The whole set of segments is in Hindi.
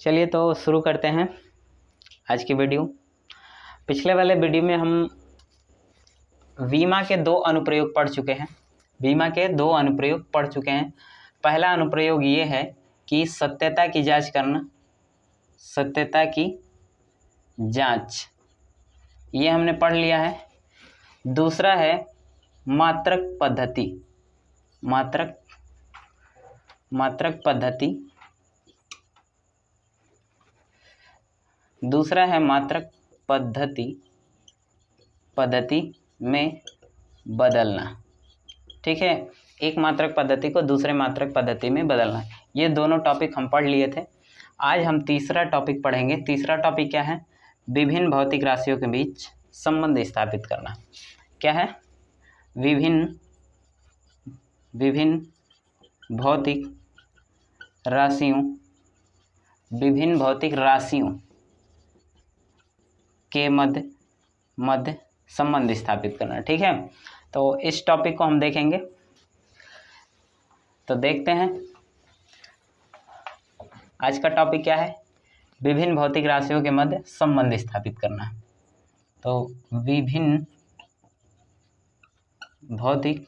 चलिए तो शुरू करते हैं आज की वीडियो। पिछले वाले वीडियो में हम वीमा के दो अनुप्रयोग पढ़ चुके हैं। पहला अनुप्रयोग ये है कि सत्यता की जांच करना, सत्यता की जांच, ये हमने पढ़ लिया है। दूसरा है मात्रक पद्धति, मात्रक पद्धति। दूसरा है मात्रक पद्धति में बदलना। ठीक है, एक मात्रक पद्धति को दूसरे मात्रक पद्धति में बदलना, ये दोनों टॉपिक हम पढ़ लिए थे। आज हम तीसरा टॉपिक पढ़ेंगे। तीसरा टॉपिक क्या है? विभिन्न भौतिक राशियों के बीच संबंध स्थापित करना। क्या है? विभिन्न भौतिक राशियों के मध्य संबंध स्थापित करना। ठीक है, तो इस टॉपिक को हम देखेंगे। तो देखते हैं आज का टॉपिक क्या है। विभिन्न भौतिक राशियों के मध्य संबंध स्थापित करना। तो विभिन्न भौतिक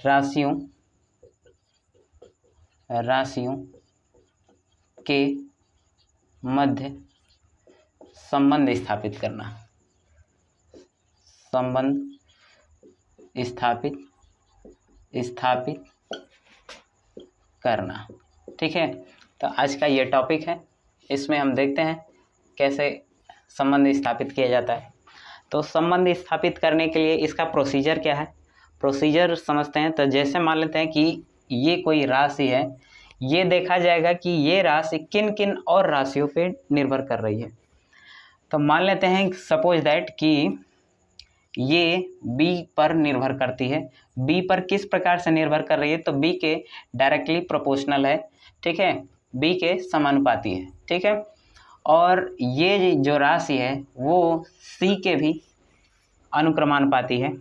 राशियों के मध्य संबंध स्थापित करना, ठीक है, तो आज का ये टॉपिक है। इसमें हम देखते हैं कैसे संबंध स्थापित किया जाता है। तो संबंध स्थापित करने के लिए इसका प्रोसीजर क्या है, प्रोसीजर समझते हैं। तो जैसे मान लेते हैं कि ये कोई राशि है, ये देखा जाएगा कि ये राशि किन किन और राशियों पे निर्भर कर रही है। तो मान लेते हैं सपोज दैट कि ये बी पर निर्भर करती है। बी पर किस प्रकार से निर्भर कर रही है? तो बी के डायरेक्टली प्रोपोर्शनल है। ठीक है, बी के समानुपाती है। ठीक है, और ये जो राशि है वो सी के भी अनुक्रमानुपाती है,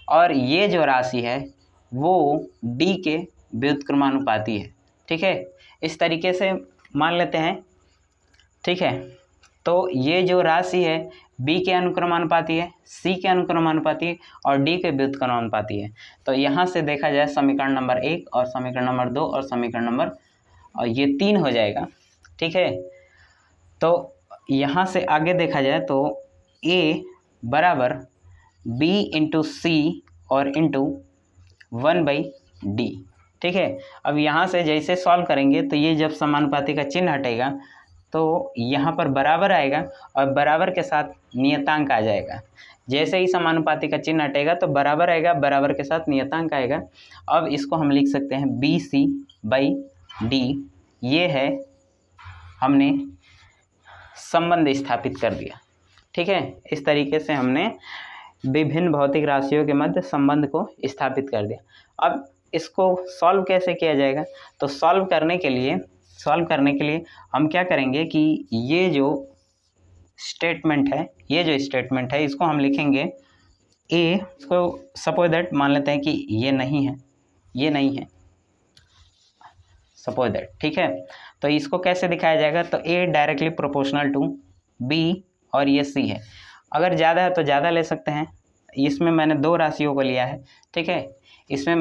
और ये जो राशि है वो डी के व्युत्क्रमानुपाती है। ठीक है, इस तरीके से मान लेते हैं। ठीक है, तो ये जो राशि है बी के अनुक्रमानुपाती है, सी के अनुक्रमानुपाती है और डी के व्युत्क्रमानुपाती है। तो यहाँ से देखा जाए समीकरण नंबर 1 और समीकरण नंबर 2 और समीकरण नंबर और ये 3 हो जाएगा। ठीक है, तो यहाँ से आगे देखा जाए तो A बराबर B इंटू सी और इंटू 1/D। ठीक है, अब यहाँ से जैसे सॉल्व करेंगे तो ये जब समानुपाती का चिन्ह हटेगा तो यहाँ पर बराबर आएगा और बराबर के साथ नियतांक आ जाएगा। जैसे ही समानुपाती का चिन्ह हटेगा तो बराबर आएगा, बराबर के साथ नियतांक आएगा। अब इसको हम लिख सकते हैं BC/D। ये है, हमने संबंध स्थापित कर दिया। ठीक है, इस तरीके से हमने विभिन्न भौतिक राशियों के मध्य संबंध को स्थापित कर दिया। अब इसको सॉल्व कैसे किया जाएगा? तो सॉल्व करने के लिए हम क्या करेंगे कि ये जो स्टेटमेंट है इसको हम लिखेंगे ए। इसको सपोज दैट मान लेते हैं कि ये नहीं है, सपोज दैट। ठीक है, तो इसको कैसे दिखाया जाएगा? तो ए डायरेक्टली प्रोपोर्शनल टू बी और ये सी है। अगर ज़्यादा है तो ज़्यादा ले सकते हैं। इसमें मैंने 2 राशियों को लिया है। ठीक है, इसमें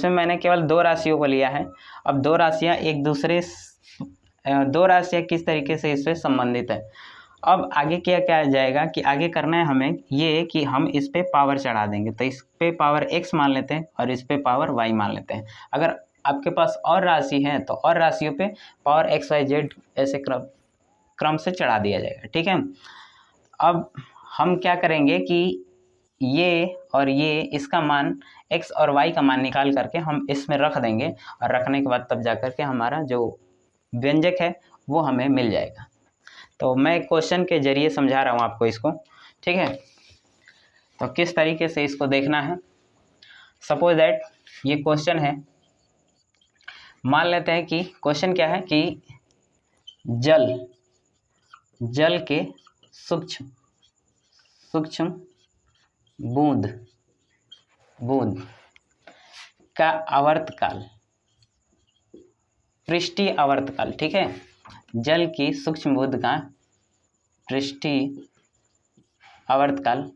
मैंने केवल 2 राशियों को लिया है। अब 2 राशियाँ किस तरीके से इससे संबंधित है। अब आगे क्या जाएगा कि आगे करना है हमें ये कि हम इस पे पावर चढ़ा देंगे। तो इस पे पावर x मान लेते हैं और इस पे पावर y मान लेते हैं। अगर आपके पास और राशि है तो और राशियों पे पावर x y z ऐसे क्रम से चढ़ा दिया जाएगा। ठीक है, अब हम क्या करेंगे कि ये और ये इसका मान x और y का मान निकाल करके हम इसमें रख देंगे, और रखने के बाद तब जा कर के हमारा जो व्यंजक है वो हमें मिल जाएगा। तो मैं क्वेश्चन के जरिए समझा रहा हूँ आपको इसको। ठीक है, तो किस तरीके से इसको देखना है। सपोज दैट ये क्वेश्चन है। मान लेते हैं कि क्वेश्चन क्या है कि जल के सूक्ष्म बूंद का आवर्तकाल, पृष्ठीय आवर्तकाल, ठीक है, जल की सूक्ष्म बूंद का पृष्ठीय आवर्तकाल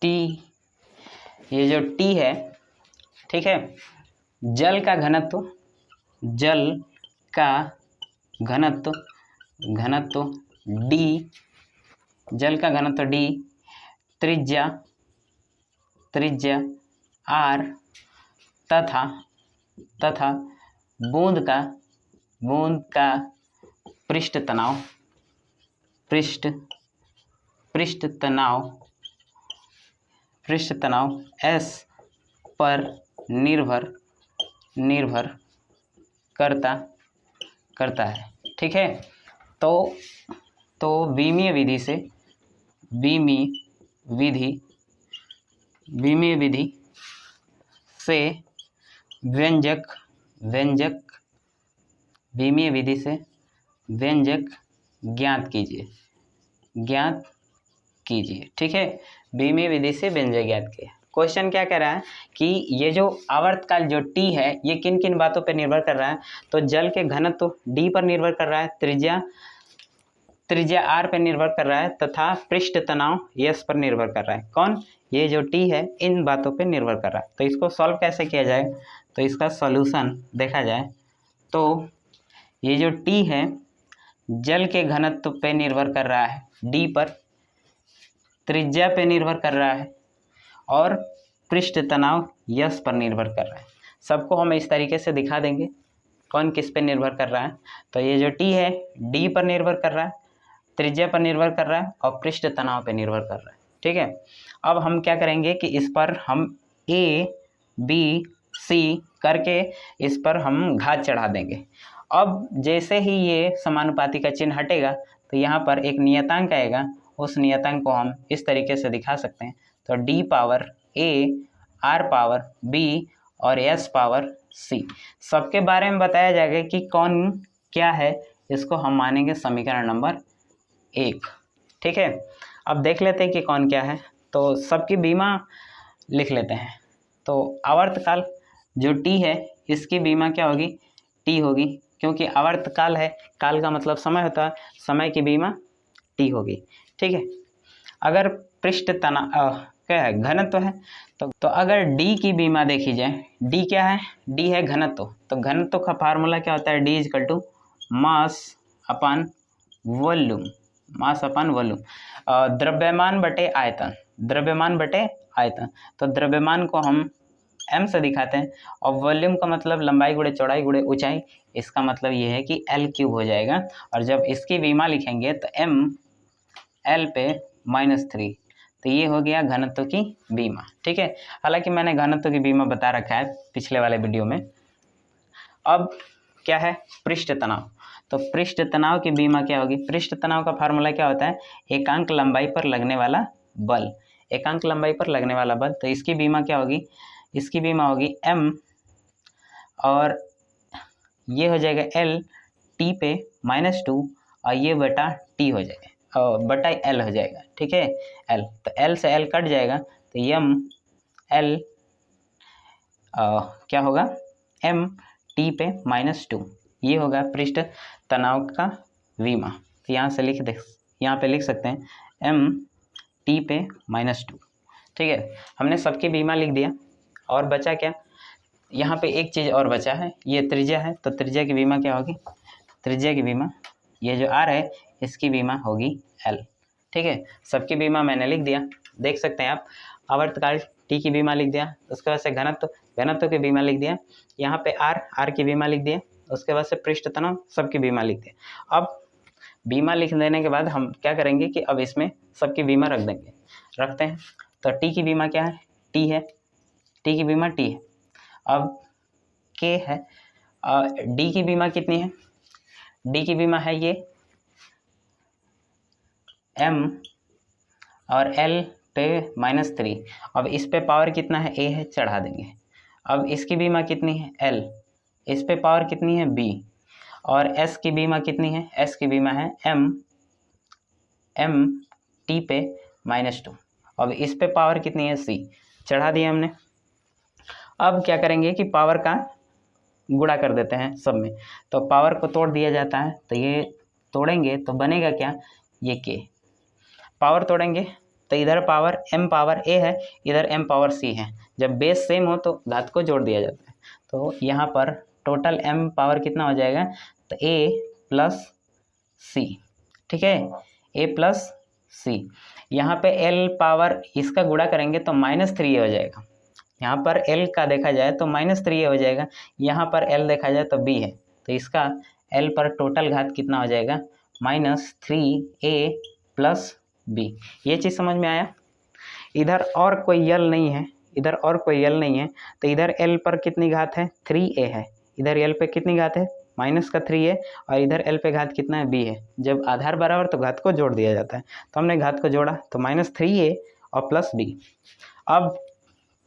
टी, ये जो टी है, ठीक है, जल का घनत्व डी, जल का घनत्व डी, त्रिज्या आर तथा बूंद का पृष्ठ तनाव एस पर निर्भर करता है, ठीक है। तो बीमीय विधि से व्यंजक ज्ञात कीजिए, ठीक है। बीमीय विधि से व्यंजक ज्ञात कीजिए। क्वेश्चन क्या कह रहा है कि ये जो आवर्तकाल जो टी है ये किन किन बातों पर निर्भर कर रहा है, तो जल के घनत्व डी पर निर्भर कर रहा है, त्रिज्या आर पर निर्भर कर रहा है तथा पृष्ठ तनाव एस पर निर्भर कर रहा है। कौन? ये जो टी है इन बातों पर निर्भर कर रहा है। तो इसको सॉल्व कैसे किया जाए, तो इसका सॉल्यूशन देखा जाए तो ये जो टी है जल के घनत्व पे निर्भर कर रहा है डी पर, त्रिज्या पे निर्भर कर रहा है और पृष्ठ तनाव यस पर निर्भर कर रहा है। सबको हम इस तरीके से दिखा देंगे कौन किस पे निर्भर कर रहा है। तो ये जो टी है डी पर निर्भर कर रहा है, त्रिज्या पर निर्भर कर रहा है और पृष्ठ तनाव पे निर्भर कर रहा है, ठीक है। अब हम क्या करेंगे कि इस पर हम ए बी सी करके इस पर हम घात चढ़ा देंगे। अब जैसे ही ये समानुपाती का चिन्ह हटेगा तो यहाँ पर एक नियतांक आएगा, उस नियतांक को हम इस तरीके से दिखा सकते हैं। तो d power a, r power b और एस पावर सी, सबके बारे में बताया जाएगा कि कौन क्या है। इसको हम मानेंगे समीकरण नंबर 1, ठीक है। अब देख लेते हैं कि कौन क्या है। तो सबकी बीमा लिख लेते हैं। तो आवर्तकाल जो टी है इसकी बीमा क्या होगी, टी होगी, क्योंकि आवर्तकाल है, काल का मतलब समय होता है, समय की बीमा टी होगी, ठीक है। अगर पृष्ठ तनाव क्या है, घनत्व है, तो अगर डी की बीमा देखी जाए, डी क्या है, डी है घनत्व। तो घनत्व का फार्मूला क्या होता है, d is equal to mass upon volume, द्रव्यमान बटे आयतन। तो द्रव्यमान को हम m से दिखाते हैं और वॉल्यूम का मतलब लंबाई गुणे चौड़ाई गुणे ऊंचाई, इसका मतलब ये है कि L³ हो जाएगा। और जब इसकी बीमा लिखेंगे तो m L पे -3, तो ये हो गया घनत्व की बीमा, ठीक है। हालांकि मैंने घनत्व की बीमा बता रखा है पिछले वाले वीडियो में। अब क्या है, पृष्ठ तनाव। तो पृष्ठ तनाव की बीमा क्या होगी, पृष्ठ तनाव का फार्मूला क्या होता है, एकांक लंबाई पर लगने वाला बल, तो इसकी बीमा क्या होगी, इसकी बीमा होगी m और ये हो जाएगा L t पे -2 और ये बटा t हो जाएगा और बटा L हो जाएगा, ठीक है। L, तो L से L कट जाएगा तो m L क्या होगा, m t पे -2, ये होगा पृष्ठ तनाव का बीमा। तो यहाँ से यहाँ पे लिख सकते हैं m t पे -2, ठीक है। हमने सबकी बीमा लिख दिया और बचा क्या, यहाँ पे एक चीज़ और बचा है, ये त्रिज्या है। तो त्रिज्या की बीमा क्या होगी, त्रिज्या की बीमा ये जो r है इसकी बीमा होगी L, ठीक है। सबकी बीमा मैंने लिख दिया, देख सकते हैं आप। आवर्तकाल t की बीमा लिख दिया, उसके बाद से घनत्व की बीमा लिख दिया, यहाँ पे r की बीमा लिख दिया, उसके बाद से पृष्ठ तनाव सबकी बीमा लिख दिया। अब बीमा लिख देने के बाद हम क्या करेंगे कि अब इसमें सबकी बीमा रखते हैं। तो t की बीमा क्या है, t है, t की बीमा t है। अब k है, d की बीमा कितनी है, d की बीमा है ये m और L पे -3। अब इस पे पावर कितना है, a है, चढ़ा देंगे। अब इसकी बीमा कितनी है L, इस पे पावर कितनी है b और s की बीमा कितनी है, s की बीमा है m t पे -2 अब इस पे पावर कितनी है c, चढ़ा दिया हमने। अब क्या करेंगे कि पावर का गुणा कर देते हैं सब में, तो पावर को तोड़ दिया जाता है, तो ये तोड़ेंगे तो बनेगा क्या, ये k। पावर तोड़ेंगे तो इधर पावर m पावर a है, इधर m पावर c है। जब बेस सेम हो तो घात को जोड़ दिया जाता है, तो यहाँ पर टोटल m पावर कितना हो जाएगा, तो a प्लस c, ठीक है, a प्लस c। यहाँ पे l पावर इसका गुणा करेंगे तो -3a हो जाएगा। यहाँ पर l का देखा जाए तो -3a हो जाएगा, यहाँ पर l देखा जाए तो b है, तो इसका l पर टोटल घात कितना हो जाएगा, -3a प्लस b। ये चीज़ समझ में आया। इधर और कोई l नहीं है, इधर और कोई l नहीं है, तो इधर l पर कितनी घात है, 3a है। इधर l पे कितनी घात है, -3a, और इधर l पे घात कितना है, b है। जब आधार बराबर तो घात को जोड़ दिया जाता है, तो हमने घात को जोड़ा तो -3a और प्लस b। अब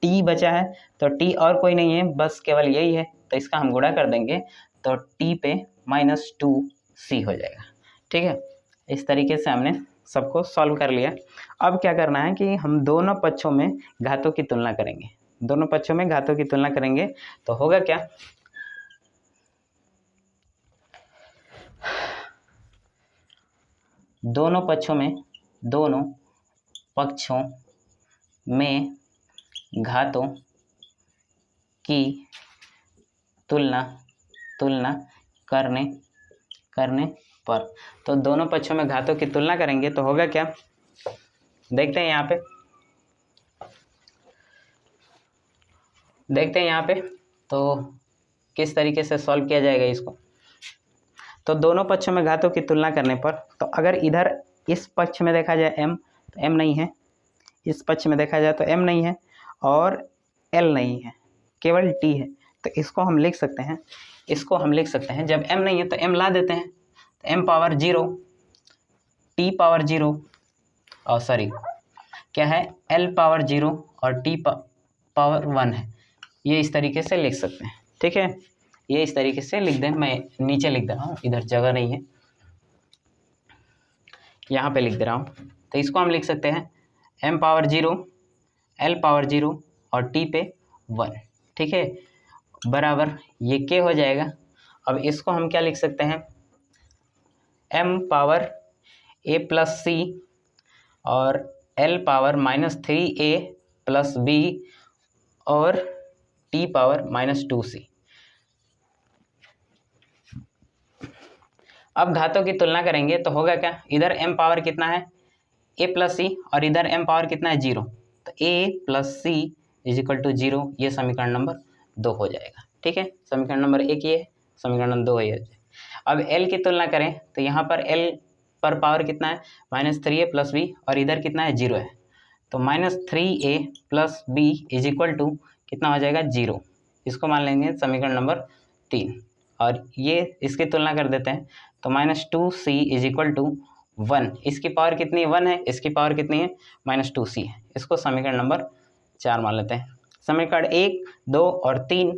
t बचा है, तो t और कोई नहीं है, बस केवल यही है, तो इसका हम गुणा कर देंगे तो t पे -2c हो जाएगा। ठीक है, इस तरीके से हमने सबको सॉल्व कर लिया। अब क्या करना है कि हम दोनों पक्षों में घातों की तुलना करेंगे, दोनों पक्षों में घातों की तुलना करेंगे तो होगा क्या, दोनों पक्षों में घातों की तुलना करने पर, तो दोनों पक्षों में घातों की तुलना करेंगे तो होगा क्या, देखते हैं यहाँ पे तो किस तरीके से सॉल्व किया जाएगा इसको। तो दोनों पक्षों में घातों की तुलना करने पर, तो अगर इधर इस पक्ष में देखा जाए m, तो m नहीं है, इस पक्ष में देखा जाए तो m नहीं है, और l नहीं है, केवल t है। तो इसको हम लिख सकते हैं, जब m नहीं है तो m ला देते हैं, तो m पावर 0, t पावर 0, और सॉरी क्या है, l पावर 0 और t पावर 1 है। ये इस तरीके से लिख सकते हैं। ठीक है, ये इस तरीके से लिख दें, मैं नीचे लिख दे रहा हूँ, इधर जगह नहीं है, यहाँ पे लिख दे रहा हूँ। तो इसको हम लिख सकते हैं m पावर 0, l पावर 0 और t पे 1। ठीक है, बराबर ये k हो जाएगा। अब इसको हम क्या लिख सकते हैं, m power a plus c और l power -3a plus b और t पावर -2c। अब घातों की तुलना करेंगे तो होगा क्या, इधर m पावर कितना है, a प्लस c, और इधर m पावर कितना है, 0, तो a plus c is equal to 0। ये समीकरण नंबर 2 हो जाएगा। ठीक है, समीकरण नंबर 1 ये है, समीकरण नंबर 2 है। अब l की तुलना करें तो यहाँ पर l पर पावर कितना है, -3a प्लस b, और इधर कितना है, 0 है, तो -3a plus b is equal to कितना हो जाएगा, 0। इसको मान लेंगे समीकरण नंबर 3, और ये इसकी तुलना कर देते हैं तो -2c इज इक्वल टू 1। इसकी पावर कितनी है, 1 है, इसकी पावर कितनी है, -2c है। इसको समीकरण नंबर 4 मान लेते हैं। समीकरण 1, 2 और 3,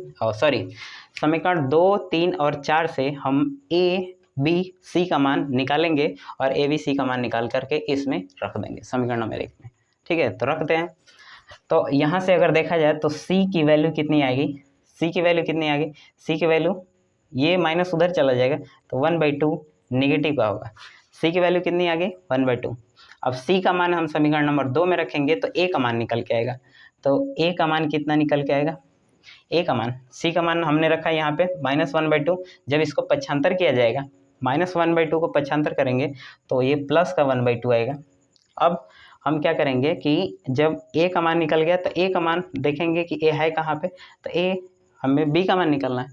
समीकरण 2, 3 और 4 से हम a, b, c का मान निकालेंगे और a, b, c का मान निकाल करके इसमें रख देंगे समीकरण नंबर 1 में। ठीक है, तो रखते हैं। तो यहाँ से अगर देखा जाए तो c की वैल्यू कितनी आएगी, c की वैल्यू ये माइनस उधर चला जाएगा, तो 1/2 नेगेटिव का होगा। c की वैल्यू कितनी आ गई, 1/2। अब c का मान हम समीकरण नंबर 2 में रखेंगे तो a का मान निकल के आएगा। तो a का मान कितना निकल के आएगा, c का मान हमने रखा है यहाँ पे -1/2। जब इसको पक्षांतर किया जाएगा, -1/2 को पक्षांतर करेंगे तो ये प्लस का 1/2 आएगा। अब हम क्या करेंगे कि जब a का मान निकल गया तो a का मान देखेंगे कि a है कहाँ पे, तो a हमें b का मान निकलना है,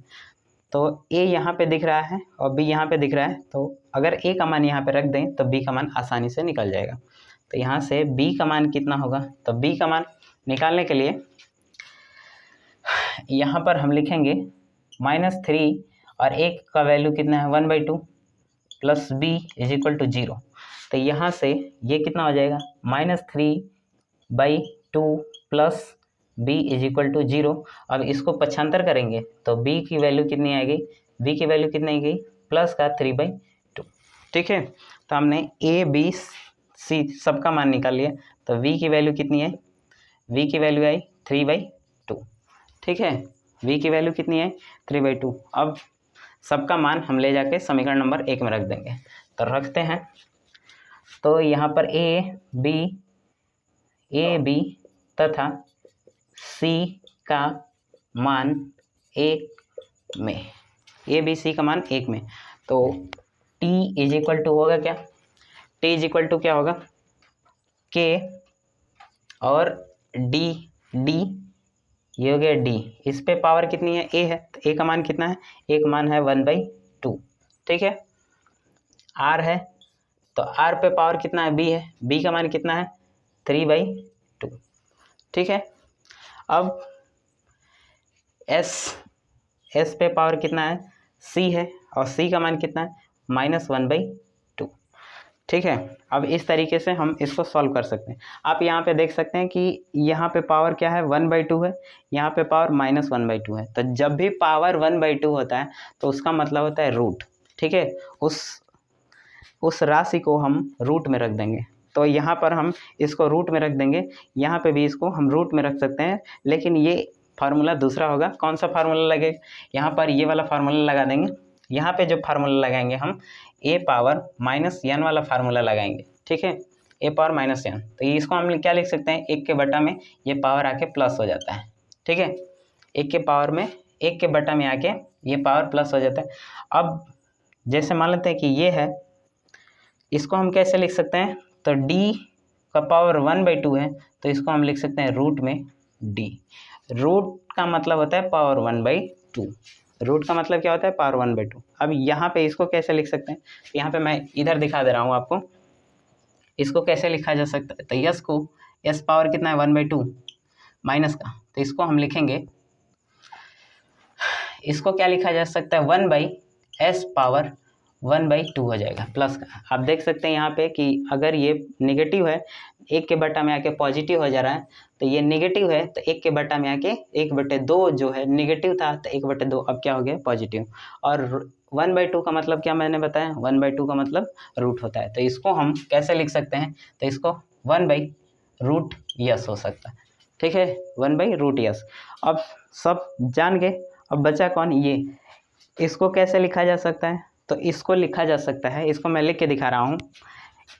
तो a यहाँ पे दिख रहा है और b यहाँ पे दिख रहा है, तो अगर a का मान यहाँ पे रख दें तो b का मान आसानी से निकल जाएगा। तो यहाँ से b का मान कितना होगा, तो b का मान निकालने के लिए यहाँ पर हम लिखेंगे -3 और 1 का वैल्यू कितना है, 1/2 plus b is equal to 0। तो यहाँ से ये कितना हो जाएगा, -3/2 plus b is equal to 0। अब इसको पक्षांतर करेंगे तो b की वैल्यू कितनी आएगी, प्लस का 3/2। ठीक है, तो हमने a, b, सी सबका मान निकाल लिया, तो v की वैल्यू कितनी है, v की वैल्यू आई 3/2। ठीक है, v की वैल्यू कितनी है 3/2। अब सबका मान हम ले जाके समीकरण नंबर 1 में रख देंगे। तो रखते हैं, तो यहाँ पर ए बी तथा c का मान 1 में, ए बी सी का मान 1 में, तो t इज इक्वल टू होगा क्या, t इज इक्वल टू क्या होगा k और d ये हो गया d, इस पे पावर कितनी है a है, तो a का मान कितना है, a का मान है 1/2। ठीक है, r है तो r पे पावर कितना है b है, b का मान कितना है 3/2। ठीक है, अब s पे पावर कितना है c है और c का मान कितना है -1/2। ठीक है, अब इस तरीके से हम इसको सॉल्व कर सकते हैं। आप यहाँ पे देख सकते हैं कि यहाँ पे पावर क्या है 1/2 है, यहाँ पे पावर -1/2 है। तो जब भी पावर 1/2 होता है तो उसका मतलब होता है रूट। ठीक है, उस राशि को हम रूट में रख देंगे। तो यहाँ पर हम इसको रूट में रख देंगे, यहाँ पे भी इसको हम रूट में रख सकते हैं, लेकिन ये फार्मूला दूसरा होगा। कौन सा फार्मूला लगेगा, यहाँ पर ये वाला फार्मूला लगा देंगे। यहाँ पे जो फार्मूला लगाएंगे हम a पावर -n वाला फार्मूला लगाएंगे। ठीक है, a पावर -n, तो इसको हम क्या लिख सकते हैं, 1 के बटा में ये पावर आके प्लस हो जाता है। ठीक है, 1 के पावर में 1 के बटा में आके ये पावर प्लस हो जाता है। अब जैसे मान लेते हैं कि ये है, इसको हम कैसे लिख सकते हैं, तो d का पावर 1/2 है, तो इसको हम लिख सकते हैं रूट में d। रूट का मतलब होता है पावर 1/2, रूट का मतलब क्या होता है पावर 1/2। अब यहाँ पे इसको कैसे लिख सकते हैं, तो यहाँ पे मैं इधर दिखा दे रहा हूँ आपको, इसको कैसे लिखा जा सकता है। तो यस को, यस पावर कितना है 1/2 माइनस का, तो इसको हम लिखेंगे, इसको क्या लिखा जा सकता है 1/s पावर 1/2 हो जाएगा प्लस का। आप देख सकते हैं यहाँ पे कि अगर ये नेगेटिव है, 1 के बटा में आके पॉजिटिव हो जा रहा है, तो ये नेगेटिव है तो 1 के बटा में आके 1/2 जो है नेगेटिव था, तो 1/2 अब क्या हो गया पॉजिटिव। और 1/2 का मतलब क्या मैंने बताया, 1/2 का मतलब रूट होता है। तो इसको हम कैसे लिख सकते हैं, तो इसको 1/√s हो सकता है। ठीक है, 1/√s। अब सब जान गए, अब बचा कौन, ये, इसको कैसे लिखा जा सकता है, तो इसको लिखा जा सकता है, इसको मैं लिख के दिखा रहा हूँ।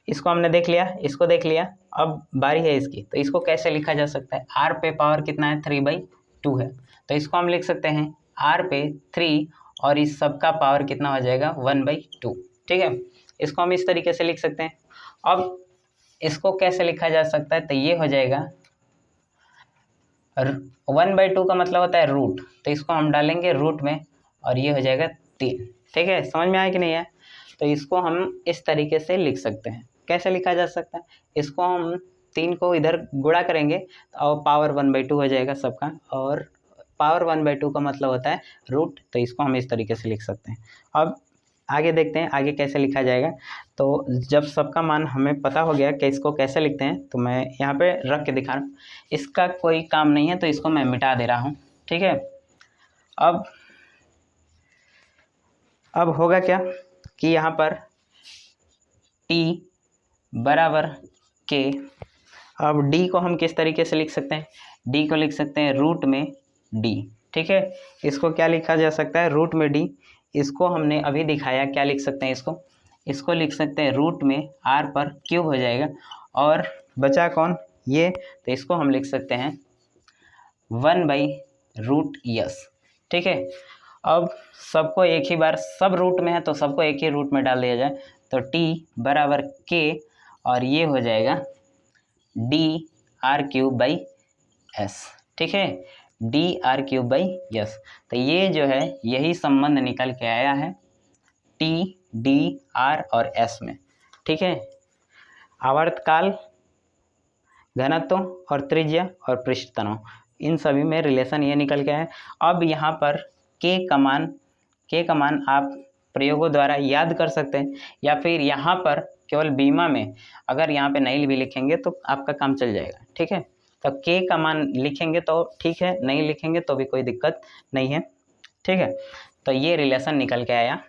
इसको हमने देख लिया, इसको देख लिया, अब बारी है इसकी। तो इसको कैसे लिखा जा सकता है, r पे पावर कितना है 3/2 है, तो इसको हम लिख सकते हैं r पे 3 और इस सब का पावर कितना हो जाएगा 1/2। ठीक है, इसको हम इस तरीके से लिख सकते हैं। अब इसको कैसे लिखा जा सकता है, तो ये हो जाएगा 1/2 का मतलब होता है रूट, तो इसको हम डालेंगे रूट में और ये हो जाएगा 3। ठीक है, समझ में आया कि नहीं है, तो इसको हम इस तरीके से लिख सकते हैं। कैसे लिखा जा सकता है, इसको हम 3 को इधर गुणा करेंगे और पावर 1/2 हो जाएगा सबका, और पावर 1/2 का मतलब होता है रूट, तो इसको हम इस तरीके से लिख सकते हैं। अब आगे देखते हैं आगे कैसे लिखा जाएगा। तो जब सबका मान हमें पता हो गया कि इसको कैसे लिखते हैं, तो मैं यहाँ पे रख के दिखा रहा हूँ। इसका कोई काम नहीं है तो इसको मैं मिटा दे रहा हूँ। ठीक है, अब होगा क्या कि यहाँ पर t बराबर k, अब d को हम किस तरीके से लिख सकते हैं, d को लिख सकते हैं रूट में d। ठीक है, इसको क्या लिखा जा सकता है रूट में d, इसको हमने अभी दिखाया, क्या लिख सकते हैं इसको लिख सकते हैं रूट में r पर क्यूब हो जाएगा, और बचा कौन ये, तो इसको हम लिख सकते हैं 1/√s। ठीक है, अब सबको एक ही बार, सब रूट में है तो सबको एक ही रूट में डाल दिया जाए, तो t बराबर k और ये हो जाएगा dr3/s। ठीक है, dr3/s। तो ये जो है यही संबंध निकल के आया है t, d, r और s में। ठीक है, आवर्तकाल, घनत्व और त्रिज्या और पृष्ठ तनाव, इन सभी में रिलेशन ये निकल के आया है। अब यहाँ पर k का मान आप प्रयोगों द्वारा याद कर सकते हैं, या फिर यहाँ पर केवल बीमा में अगर यहाँ पे नहीं भी लिखेंगे तो आपका काम चल जाएगा। ठीक है, तो k का मान लिखेंगे तो ठीक है, नहीं लिखेंगे तो भी कोई दिक्कत नहीं है। ठीक है, तो ये रिलेशन निकल के आया।